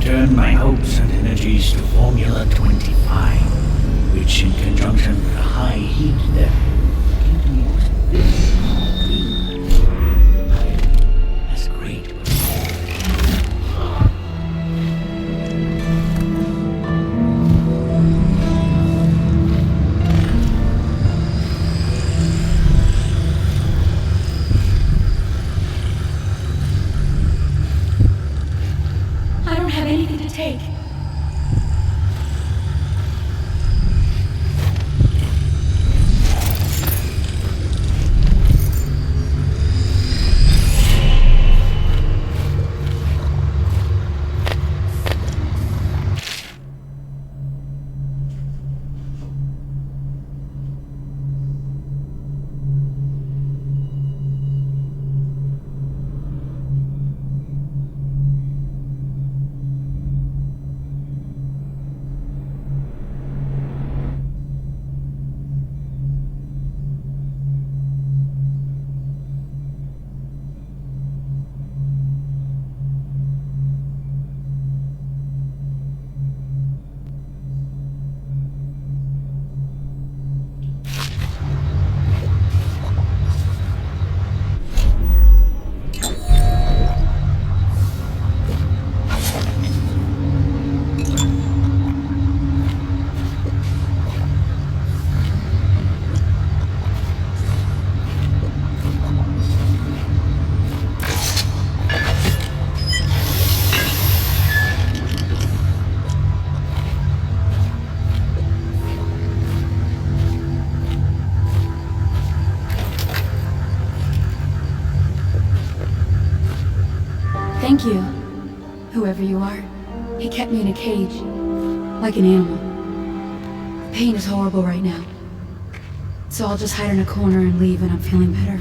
Turn my hopes and energies to Formula 25, which in conjunction with a high heat depth give me this green. That's great. I don't have anything to take. Thank you, whoever you are. He kept me in a cage, like an animal. The pain is horrible right now. So I'll just hide in a corner and leave when I'm feeling better.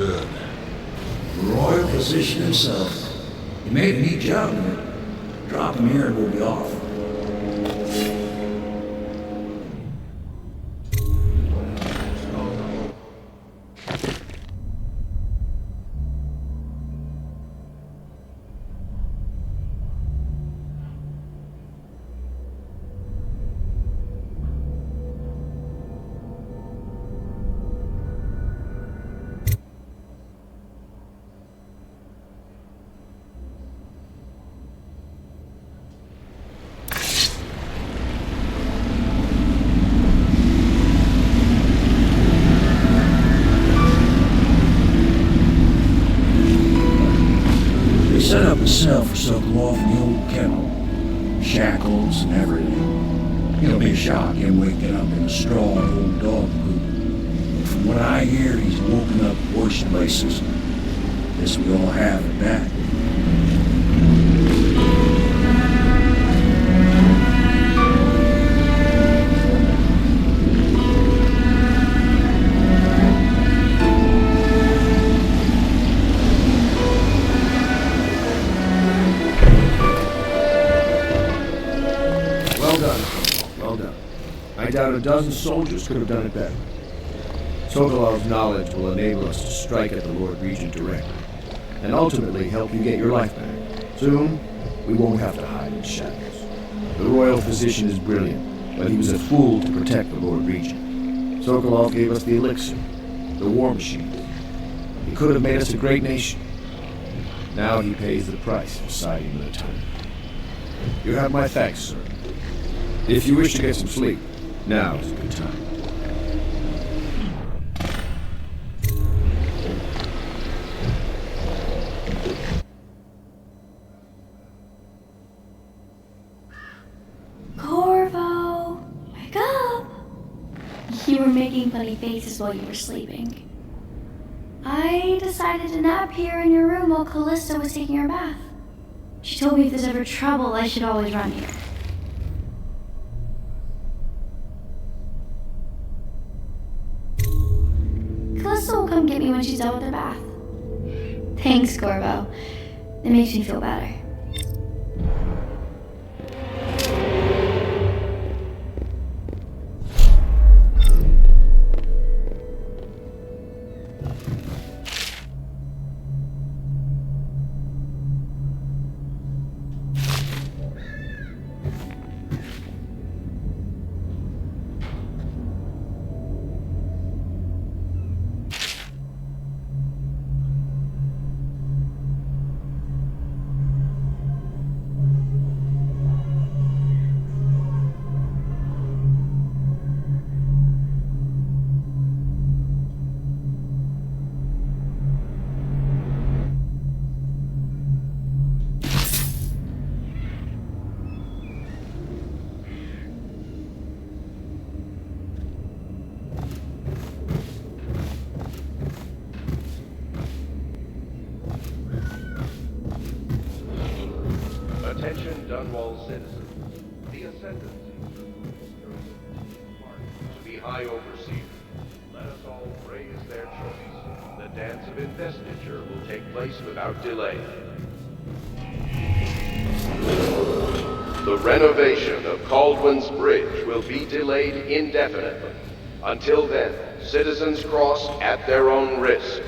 Good. Royal physician himself. He made a neat job of it. Drop him here and we'll be off. Set up a cell for Sokolov in the old kennel. Shackles and everything. It'll be a shock him waking up in a straw and old dog poop. But from what I hear, he's woken up worse places. Guess we all have at that. I doubt a dozen soldiers could have done it better. Sokolov's knowledge will enable us to strike at the Lord Regent directly, and ultimately help you get your life back. Soon, we won't have to hide in shadows. The royal physician is brilliant, but he was a fool to protect the Lord Regent. Sokolov gave us the elixir, the war machine. He could have made us a great nation. Now he pays the price for siding with the tyrant. You have my thanks, sir. If you wish to get some sleep, now is a good time. Corvo, wake up! You were making funny faces while you were sleeping. I decided to nap here in your room while Callista was taking her bath. She told me if there's ever trouble, I should always run here. Callista will come get me when she's done with her bath. Thanks, Corvo. It makes me feel better. Attention Dunwall citizens. The ascendancy to be High Overseer. Let us all praise their choice. The dance of investiture will take place without delay. The renovation of Caldwell's Bridge will be delayed indefinitely. Until then, citizens cross at their own risk.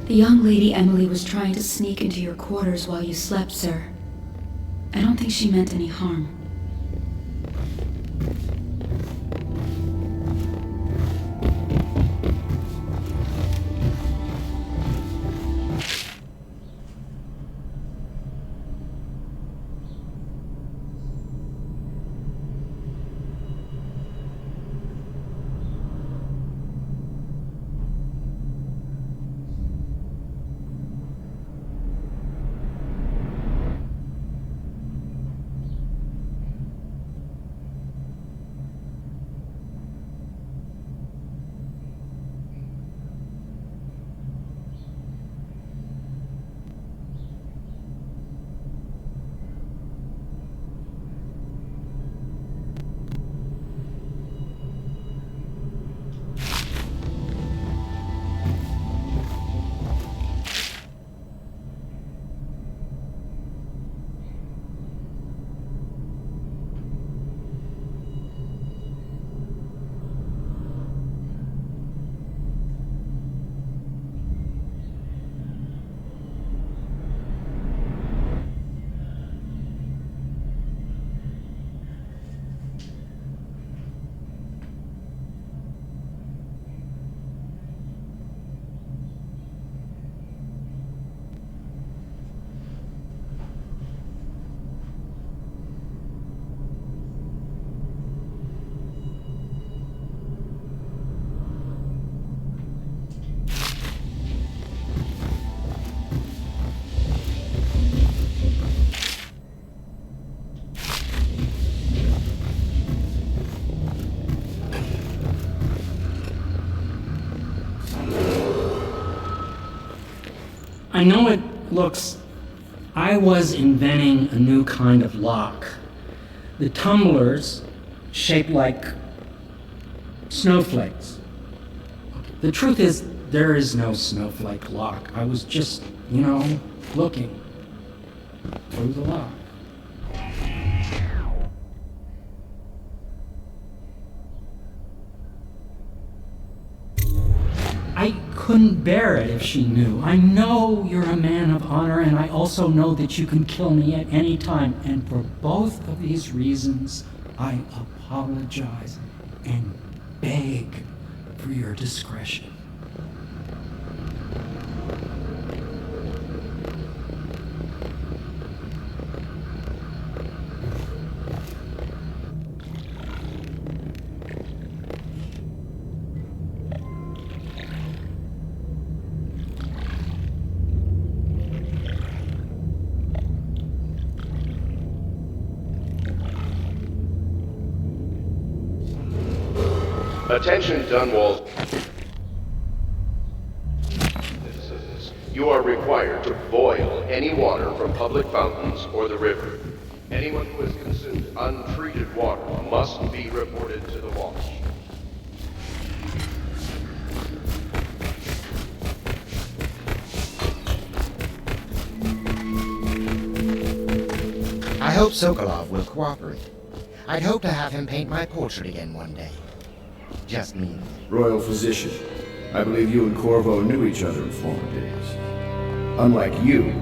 The young lady Emily was trying to sneak into your quarters while you slept, sir. I don't think she meant any harm. I know it looks... I was inventing a new kind of lock. The tumblers shaped like snowflakes. The truth is, there is no snowflake lock. I was just, looking through the lock. I couldn't bear it if she knew. I know you're a man of honor, and I also know that you can kill me at any time. And for both of these reasons, I apologize and beg for your discretion. Attention, Dunwall. Citizens, you are required to boil any water from public fountains or the river. Anyone who has consumed untreated water must be reported to the watch. I hope Sokolov will cooperate. I'd hope to have him paint my portrait again one day. Just me. Royal Physician, I believe you and Corvo knew each other in former days. Unlike you,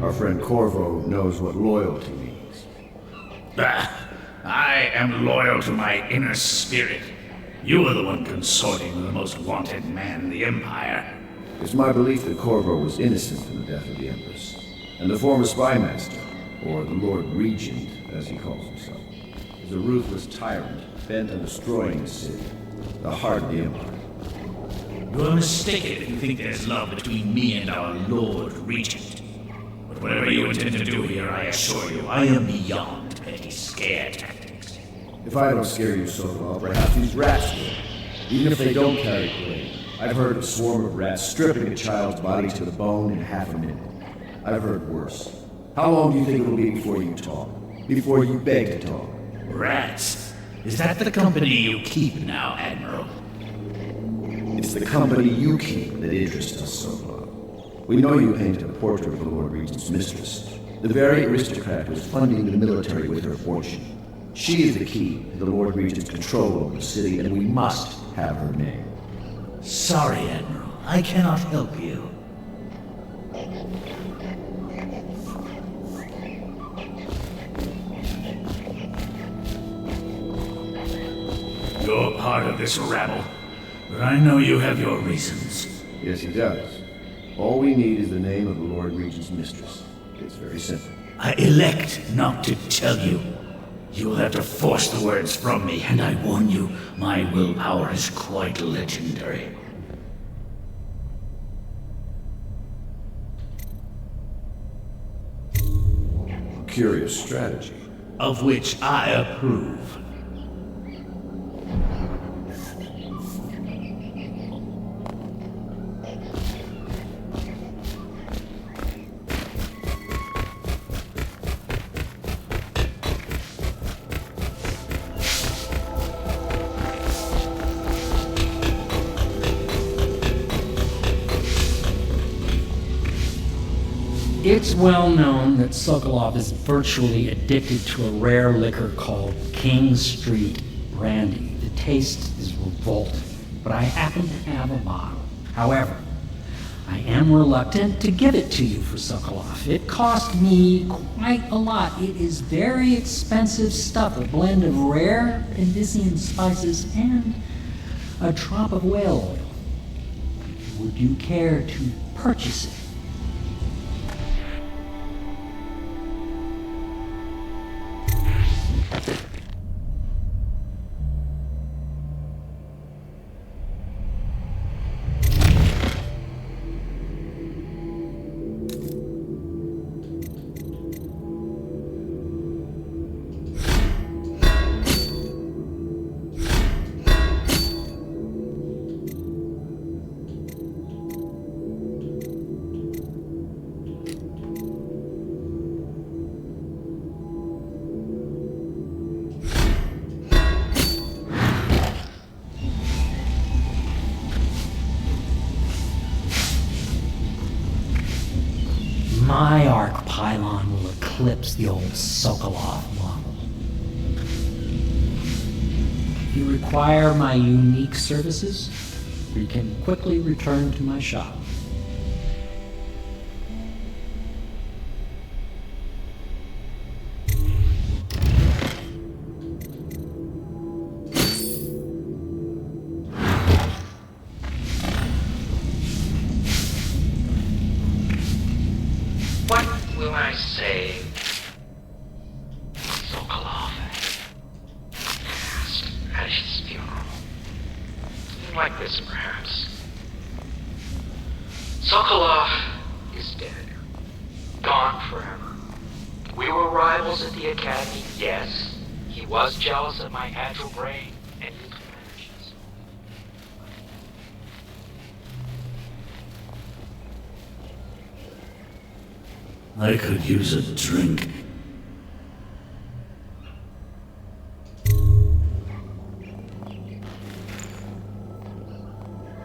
our friend Corvo knows what loyalty means. I am loyal to my inner spirit. You are the one consorting with the most wanted man in the Empire. It's my belief that Corvo was innocent in the death of the Empress, and the former spy master, or the Lord Regent, as he calls himself, is a ruthless tyrant bent on destroying the city, the heart of the Empire. You are mistaken if you think there's love between me and our Lord Regent. But whatever you intend to do here, I assure you, I am beyond petty scare tactics. If I don't scare you so well, perhaps these rats will. Even if they don't carry blade. I've heard of a swarm of rats stripping a child's body to the bone in half a minute. I've heard worse. How long do you think it'll be before you talk? Before you beg to talk? Rats? Is that the company you keep now, Admiral? It's the company you keep that interests us so far. We know you painted a portrait of the Lord Regent's mistress, the very aristocrat who is funding the military with her fortune. She is the key to the Lord Regent's control over the city, and we must have her name. Sorry, Admiral. I cannot help you. You're part of this rabble, but I know you have your reasons. Yes, he does. All we need is the name of the Lord Regent's mistress. It's very simple. I elect not to tell you. You will have to force the words from me, and I warn you, my willpower is quite legendary. Curious strategy. Of which I approve. It's well known that Sokolov is virtually addicted to a rare liquor called King Street Brandy. The taste is revolting, but I happen to have a bottle. However, I am reluctant to give it to you for Sokolov. It cost me quite a lot. It is very expensive stuff, a blend of rare Indician spices and a drop of whale oil. Would you care to purchase it? my arc pylon will eclipse the old Sokolov model. If you require my unique services, we can quickly return to my shop. What will I say? Sokolov asked at his funeral. Something like this, perhaps. Sokolov is dead. Gone forever. We were rivals at the academy, yes. He was jealous of my agile brain and his managers. I could use a drink.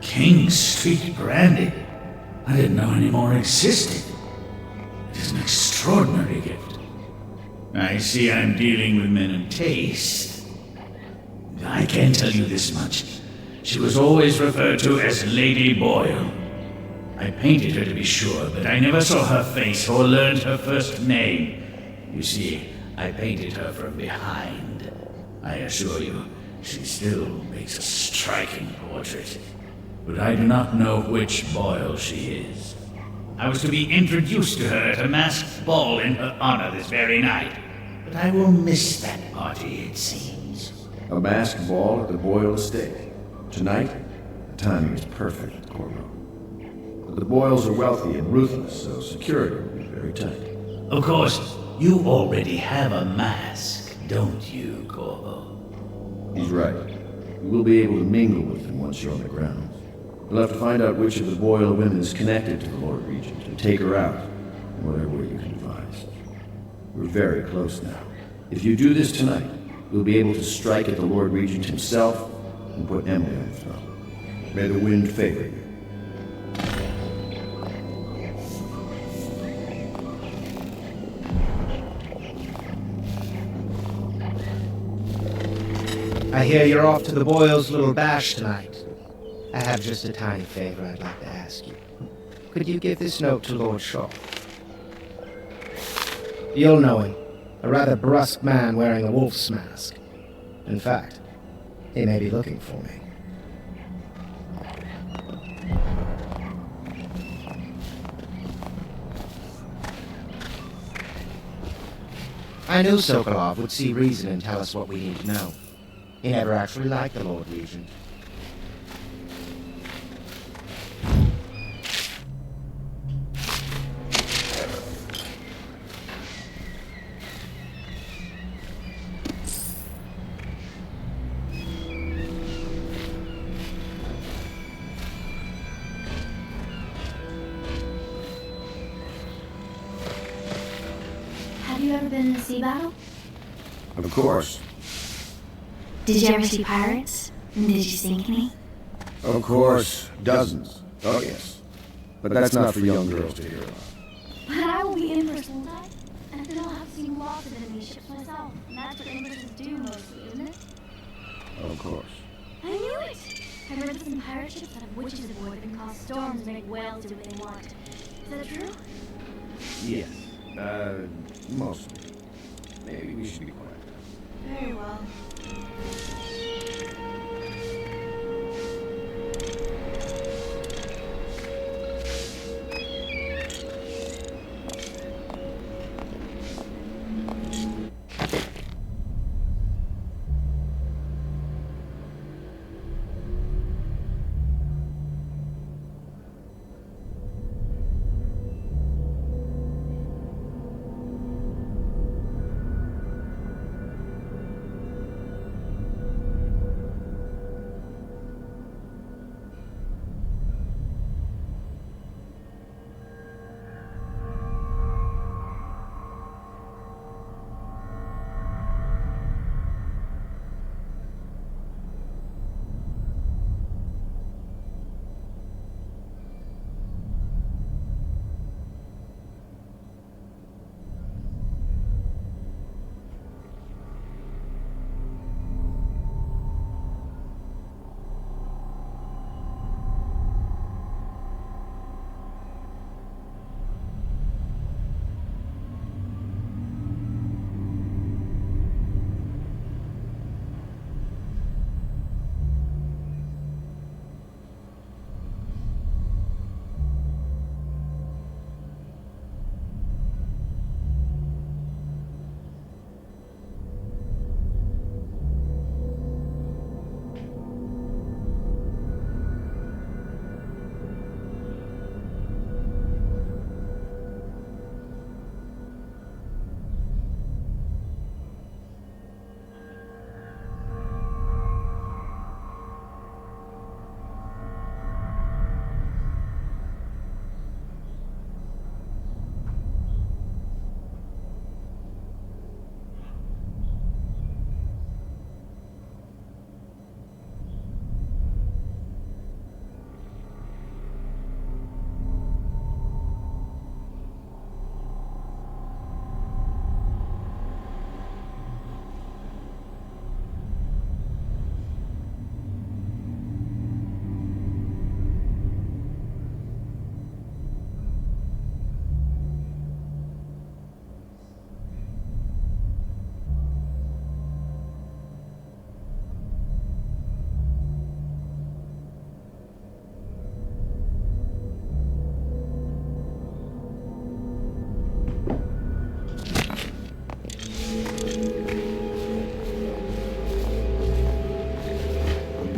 King Street brandy? I didn't know any more existed. It is an extraordinary gift. I see I'm dealing with men of taste. I can tell you this much. She was always referred to as Lady Boyle. I painted her to be sure, but I never saw her face or learned her first name. You see, I painted her from behind. I assure you, she still makes a striking portrait. But I do not know which Boyle she is. I was to be introduced to her at a masked ball in her honor this very night. But I will miss that party, it seems. A masked ball at the Boyle estate. Tonight, the timing is perfect, Corvo. But the Boyles are wealthy and ruthless, so security will be very tight. Of course, you already have a mask, don't you, Corvo? He's right. You will be able to mingle with them once you're on the grounds. You'll have to find out which of the Boyle women is connected to the Lord Regent and take her out in whatever way you can devise. We're very close now. If you do this tonight, you'll be able to strike at the Lord Regent himself and put Emily on the throne. May the wind favor you. I hear you're off to the Boyles' little bash tonight. I have just a tiny favor I'd like to ask you. Could you give this note to Lord Shaw? You'll know him. A rather brusque man wearing a wolf's mask. In fact, he may be looking for me. I knew Sokolov would see reason and tell us what we need to know. He never actually liked the Lord Regent. Have you ever been in a sea battle? Of course. Did you ever see pirates? And did you sink any? Of course. Dozens. Oh, yes. But that's not for young girls to hear about. But I will be Empress, won't I? And then I'll have seen lots of enemy ships myself. And that's what Empresses do mostly, isn't it? Of course. I knew it! I read that some pirate ships that have witches aboard and cause storms and make whales do what they want. Is that true? Yes. Mostly. Maybe we should be quiet. Very well.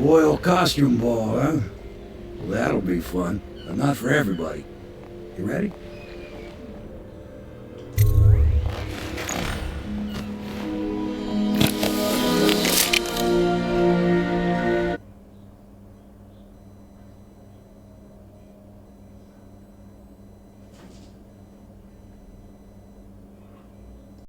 Boyle costume ball, huh? Well, that'll be fun, but not for everybody. You ready?